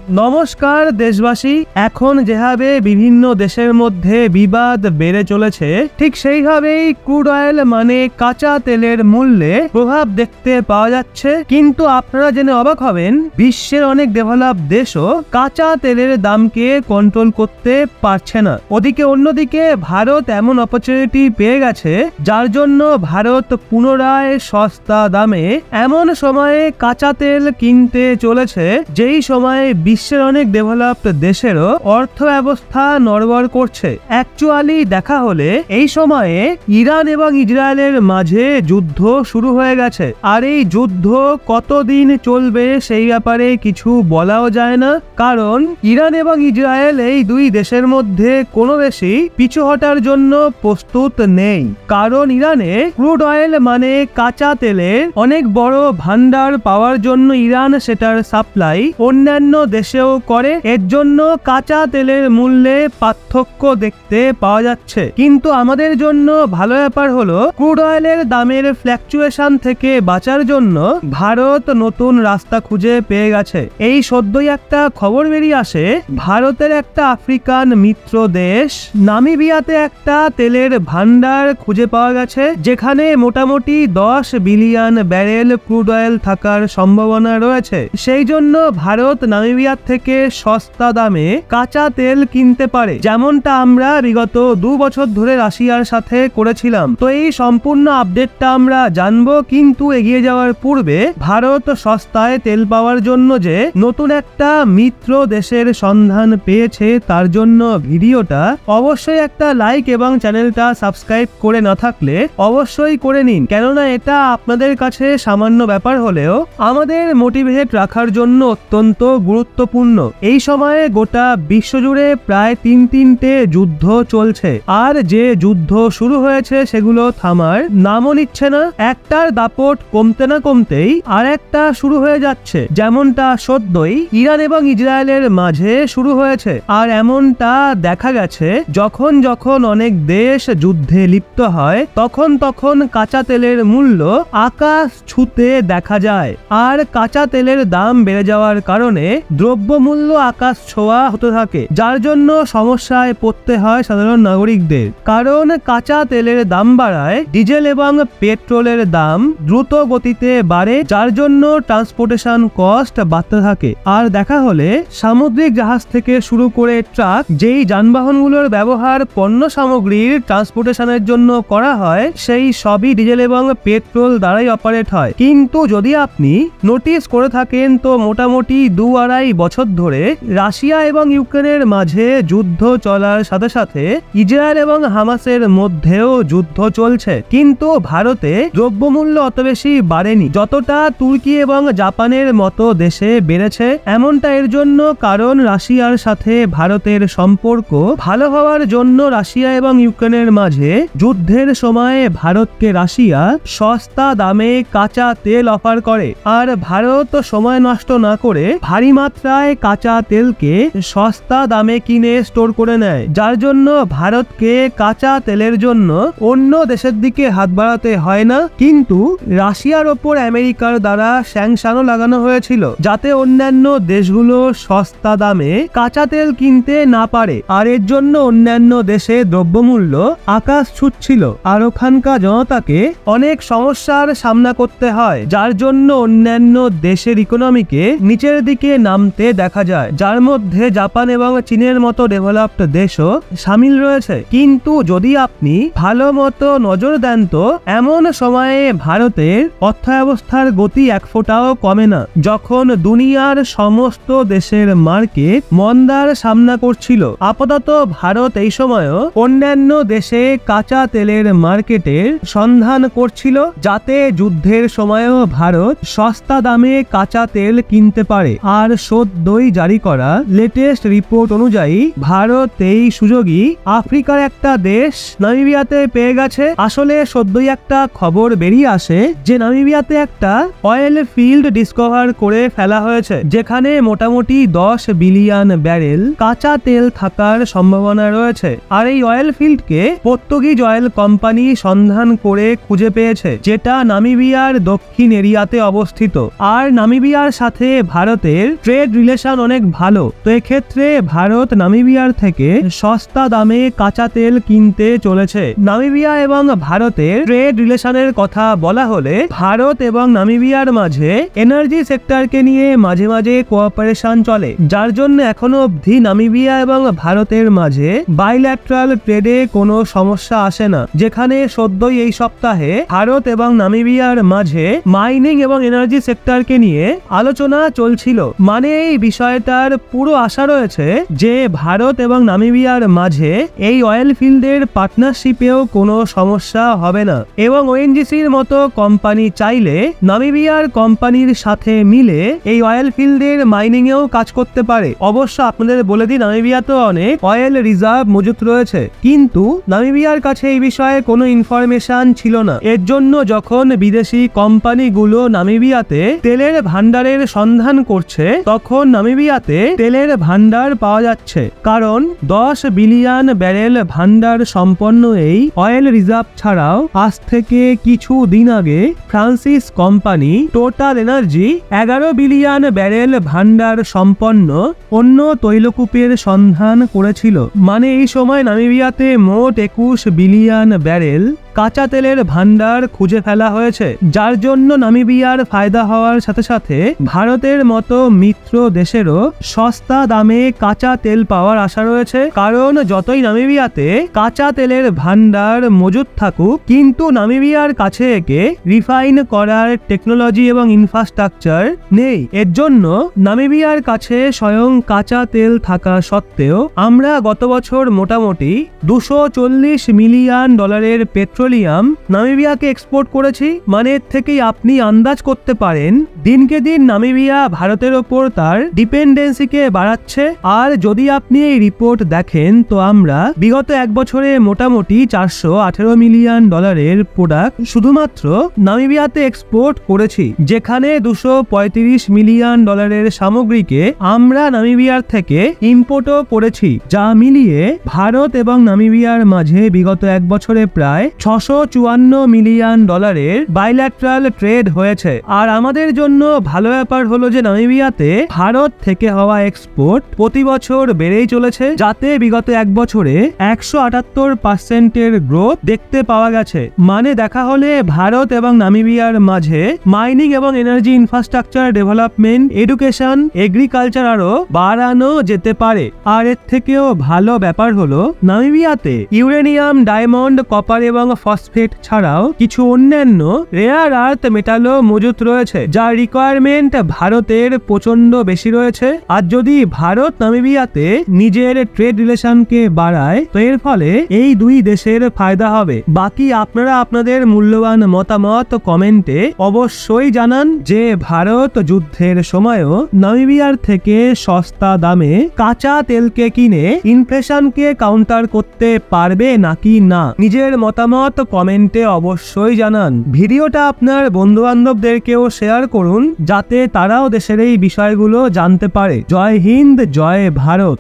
নমস্কার দেশবাসী। এখন যেভাবে বিভিন্ন দেশের মধ্যে বিবাদ বেড়ে চলেছে, ঠিক সেইভাবেই ক্রুড অয়েল মানে কাঁচা তেলের মূল্যে প্রভাব দেখতে পাওয়া যাচ্ছে। কিন্তু আপনারা জেনে অবাক হবেন, বিশ্বের অনেক ডেভেলপ দেশও কাঁচা তেলের দামকে কন্ট্রোল করতে পারছে না। অন্যদিকে ভারত এমন অপরচুনিটি পেয়ে গেছে, যার জন্য ভারত পুনরায় সস্তা দামে এমন সময়ে কাঁচা তেল কিনতে চলেছে, যেই সময়ে বিশ্বের অনেক ডেভেলপড দেশেরও অর্থ ব্যবস্থা নড়বড় করছে। অ্যাকচুয়ালি দেখা হলে এই সময়ে ইরান এবং ইসরায়েলের মাঝে যুদ্ধ শুরু হয়ে গেছে। আর এই যুদ্ধ কতদিন চলবে সেই ব্যাপারে কিছু বলাও যায় না, কারণ ইরান এবং ইসরায়েল এই দুই দেশের মধ্যে কোনো বেশি পিছু হটার জন্য প্রস্তুত নেই। কারণ ইরানে ক্রুড অয়েল মানে কাঁচা তেলের অনেক বড় ভান্ডার পাওয়ার জন্য ইরান সেটার সাপ্লাই অন্যান্য দেশেও করে। এর জন্য কাঁচা তেলের মূল্যে পার্থক্য দেখতে পাওয়া যাচ্ছে। কিন্তু আমাদের জন্য ভালো ব্যাপার হলো, ক্রুড অয়েলের দামের ফ্ল্যাকচুয়েশন থেকে বাঁচার জন্য ভারত নতুন রাস্তা খুঁজে পেয়ে গেছে। এই সদ্যই একটা খবর বেরিয়ে আসে, ভারতের একটা আফ্রিকান মিত্র দেশ নামিবিয়াতে একটা তেলের ভান্ডার খুঁজে পাওয়া গেছে, যেখানে মোটামুটি 10 বিলিয়ন ব্যারেল ক্রুড অয়েল থাকার সম্ভাবনা রয়েছে। সেই জন্য ভারত নামিবিয়ার থেকে সস্তা দামে কাঁচা তেল কিনতে পারে, যেমনটা আমরা বিগত 2 বছর ধরে রাশিয়ার সাথে করেছিলাম। তো এই সম্পূর্ণ আপডেটটা আমরা জানবো, কিন্তু এগিয়ে যাওয়ার পূর্বে ভারত সস্তায় তেল পাওয়ার জন্য যে নতুন একটা মিত্র দেশের সন্ধান পেয়েছে, তার জন্য ভিডিওটা অবশ্যই একটা লাইক এবং চ্যানেলটা সাবস্ক্রাইব করে না থাকলে অবশ্যই করে নিন, কেননা এটা আপনাদের কাছে সামান্য ব্যাপার হলেও আমাদের মোটিভেট রাখার জন্য অত্যন্ত গুরুত্বপূর্ণ। এই সময়ে গোটা বিশ্বজুড়ে প্রায় তিনটে যুদ্ধ চলছে, আর যে যুদ্ধ শুরু হয়েছে সেগুলো থামার নামও নিচ্ছে না। একটার দাপট কমতে না কমতেই আর একটা শুরু হয়ে যাচ্ছে, যেমনটা সদ্যই ইরান এবং ইসরায়েলের মাঝে শুরু হয়েছে। আর এমনটা দেখা গেছে, যখন যখন অনেক দেশ যুদ্ধে লিপ্ত হয়, তখন কাঁচা তেলের মূল্য আকাশ ছুঁতে দেখা যায়। আর কাঁচা তেলের দাম বেড়ে যাওয়ার কারণে দ্রব্যমূল্য আকাশ ছোঁয়া হতে থাকে, যার জন্য সমস্যায় পড়তে হয় সাধারণ নাগরিকদের। কারণ কাঁচা তেলের দাম বাড়ায় ডিজেল এবং পেট্রোলের দাম দ্রুত গতিতে বাড়ে, যার জন্য ট্রান্সপোর্টেশন কস্ট বাড়তে থাকে। আর দেখা হলে সামুদ্রিক জাহাজ থেকে শুরু করে ট্রাক, যেই যানবাহনগুলোর ব্যবহার পণ্য সামগ্রীর ট্রান্সপোর্টেশনের জন্য করা হয়, সেই সবই ডিজেল এবং পেট্রোল দ্বারাই অপারেট হয়। কিন্তু যদি আপনি নোটিস করে থাকেন, তো মোটামুটি 2-2.5 বছর ধরে রাশিয়া এবং ইউক্রেনের মাঝে যুদ্ধ চলার সাথে সাথে ইসরায়েল এবং হামাসের মধ্যেও যুদ্ধ চলছে, কিন্তু ভারতে দ্রব্যমূল্য অত বেশি বাড়েনি যতটা তুর্কি এবং জাপানের মতো দেশে বেড়েছে। এমনটা এর জন্য কারণ রাশিয়ার সাথে ভারতের সম্পর্ক ভালো হওয়ার জন্য রাশিয়া এবং ইউক্রেনের মাঝে যুদ্ধের সময় ভারতকে রাশিয়া সস্তা দামে কাঁচা তেল অফার করে। আর ভারত সময় নষ্ট না করে ভারী মাত্রায় কাঁচা তেলকে সস্তা দামে কিনে স্টোর করে নেয়, যার জন্য ভারতকে কাঁচা তেলের জন্য অন্য দেশের দিকে হাত বাড়াতে হয় না। কিন্তু রাশিয়ার ওপর আমেরিকার দ্বারা স্যাংশনও লাগানো হয়েছিল, যাতে অন্যান্য দেশগুলো সস্তা দামে কাঁচা তেল কিনতে না পারে। আর এর জন্য অন্যান্য দেশে দ্রব্যমূল্য আকাশ ছুঁচ্ছিল, আর ওখানকার জনতাকে অনেক সমস্যার সামনা করতে হয়, যার জন্য অন্যান্য দেশের ইকোনমিকে নিচের দিকে নামতে দেখা যায়, যার মধ্যে জাপান এবং চীনের মতো ডেভেলপড দেশও সামিল রয়েছে। কিন্তু যদি আপনি ভালো মতো নজর দেন, তো এমন সময়ে ভারতের অর্থব্যবস্থার গতি এক ফোঁটাও কমে না। যখন দুনিয়ার সমস্ত দেশের মার্কেট মন্দার সামনা করছিল, আপাতত ভারত এই সময়ও অন্যান্য দেশে কাঁচা তেলের মার্কেটের সন্ধান করছিল, যাতে যুদ্ধের সময়ও ভারত সস্তা দামে কাঁচা তেল কিনতে পারে। আর সদ্যই জারি করা লেটেস্ট রিপোর্ট অনুযায়ী ভারত এই সুযোগই আফ্রিকার একটা দেশ নামিবিয়াতে পেয়ে গেছে। আসলে সদ্যই একটা খবর বেরিয়ে আসে যে নামিবিয়াতে একটা অয়েল ফিল্ড ডিসকভার করে ফেলা হয়েছে, যেখানে মোটামুটি 10 বিলিয়ন ব্যারেল কাঁচা তেল থাকার সম্ভাবনা রয়েছে। আর এই অয়েল ফিল্ডকে পর্তুগিজ অয়েল কোম্পানি সন্ধান করে খুঁজে পেয়েছে, যেটা নামিবিয়ার দক্ষিণ এরিয়াতে অবস্থিত। আর নামিবিয়ার সাথে ভারতের ট্রেড রিলেশন অনেক ভালো। তো এক্ষেত্রে ভারত নামিবিয়ার থেকে সস্তা দামে কাঁচা তেল কিনতে চলেছে। নামিবিয়া এবং ভারতের ট্রেড রিলেশনের কথা বলা হলে ভারত এবং নামিবিয়ার মাঝে এনার্জি সেক্টরকে নিয়ে মাঝে মাঝে কোঅপারেশন চলে, যার জন্য এখনো অবধি নামিবিয়া এবং ভারতের মাঝে বাইল্যাট্রাল ট্রেডে কোনো সমস্যা আসে না। যেখানে সদ্যই এই সপ্তাহে ভারত এবং নামিবিয়ার মাঝে মাইনিং এবং এনার্জি সেক্টরকে নিয়ে আলোচনা চলছিল। মানে এই বিষয়টার পুরো আশা রয়েছে যে ভারত এবং নামিবিয়ার মাঝে এই অয়েল ফিল্ডের পার্টনারশিপেও কোনো সমস্যা হবে না এবং ওএনজিসির মতো কোম্পানি চাইলে নামিবিয়ার কোম্পানির সাথে মিলে এই অয়েল ফিল্ডের মাইনিং এও কাজ করতে পারে। অবশ্য আপনাদের বলে দিই, নামিবিয়াতে অনেক অয়েল রিজার্ভ মজুত রয়েছে, কিন্তু নামিবিয়ার কাছে এই বিষয়ে কোনো ইনফরমেশন ছিল না। এর জন্য যখন বিদেশি কোম্পানিগুলো নামিবিয়াতে তেলের ভান্ডারের সন্ধান করছে, তখন নামিবিয়াতে তেলের ভান্ডার পাওয়া যাচ্ছে, কারণ 10 বিলিয়ন ব্যারেল ভান্ডার সম্পন্ন এই অয়েল রিজার্ভ ছাড়াও আজ থেকে কিছু দিন আগে ফ্রান্সিস company total energy 11 billion barrel ভান্ডার সম্পন্ন অন্য তৈলকূপের সন্ধান করেছিল। মানে এই সময় নামিবিয়াতে মোট 21 বিলিয়ন ব্যারেল কাঁচা তেলের ভান্ডার খুঁজে ফেলা হয়েছে, যার জন্য নামিবিয়ার ফায়দা হওয়ার সাথে সাথে ভারতের মতো মিত্র দেশেরও সস্তা দামে কাঁচা তেল পাওয়ার আশা রয়েছে। কারণ যতই নামিবিয়াতে কাঁচা তেলের ভান্ডার মজুদ থাকুক, কিন্তু নামিবিয়ার কাছে একে রিফাইন করার টেকনোলজি এবং ইনফ্রাস্ট্রাকচার নেই। এর জন্য নামিবিয়ার কাছে স্বয়ং কাঁচা তেল থাকা সত্ত্বেও আমরা গত বছর মোটামুটি $240 মিলিয়ন পেট্রোলিয়াম নামিবিয়াকে এক্সপোর্ট করেছি। মানে এর থেকেই আপনি আন্দাজ করতে পারেন দিনকে দিন নামিবিয়া ভারতের ওপর তার ডিপেন্ডেন্সিকে বাড়াচ্ছে। আর যদি আপনি এই রিপোর্ট দেখেন, তো আমরা বিগত এক বছরে মোটামুটি $418 মিলিয়ন প্রোডাক্ট শুধুমাত্র নামিবিয়াতে এক্সপোর্ট করেছি, যেখানে $235 মিলিয়ন সামগ্রীকে আমরা নামিবিয়ার থেকে ইম্পোর্টও করেছি। যা মিলিয়ে ভারত এবং নামিবিয়ার মাঝে বিগত এক বছরে প্রায় $654 মিলিয়ন বাইল্যাট্রাল ট্রেড হয়েছে। আর আমাদের জন্য ভালো ব্যাপার হলো যে নামিবিয়াতে ভারত থেকে হওয়া এক্সপোর্ট প্রতি বছর বেড়েই চলেছে, যাতে বিগত এক বছরে 178% গ্রোথ দেখতে পাওয়া গেছে। মানে দেখা হলে ভারত এবং নামিবিয়ার মাঝে মাইনিং এবং energy infrastructure development, education, agriculture আরো বাড়ানো যেতে পারে। আর এর থেকেও ভালো ব্যাপার হলো নামিবিয়াতে ইউরেনিয়াম, ডায়মন্ড, কপার এবং ফসফেট ছাড়াও কিছু অন্যান্য রেয়ার আর্থ মেটালও মজুত রয়েছে, যার রিকোয়ারমেন্ট ভারতের প্রচন্ড বেশি রয়েছে। আর যদি ভারত নামিবিয়াতে নিজের ট্রেড রিলেশনকে বাড়ায়, তো এর ফলে এই দুই দেশের ফায়দা হবে। বাকি আপনারা আপনাদের মূল্যবান মতামত কমেন্টে অবশ্যই জানান যে ভারত যুদ্ধের সময়ও নামিবিয়ার থেকে সস্তা দামে কাঁচা তেলকে কিনে ইনফ্লেশনকে কাউন্টার করতে পারবে নাকি না। নিজের মতামত কমেন্টে অবশ্যই জানান। ভিডিওটা আপনার বন্ধু বান্ধবদেরকেও শেয়ার করুন, যাতে তারাও দেশের এই বিষয়গুলো জানতে পারে। জয় হিন্দ, জয় ভারত।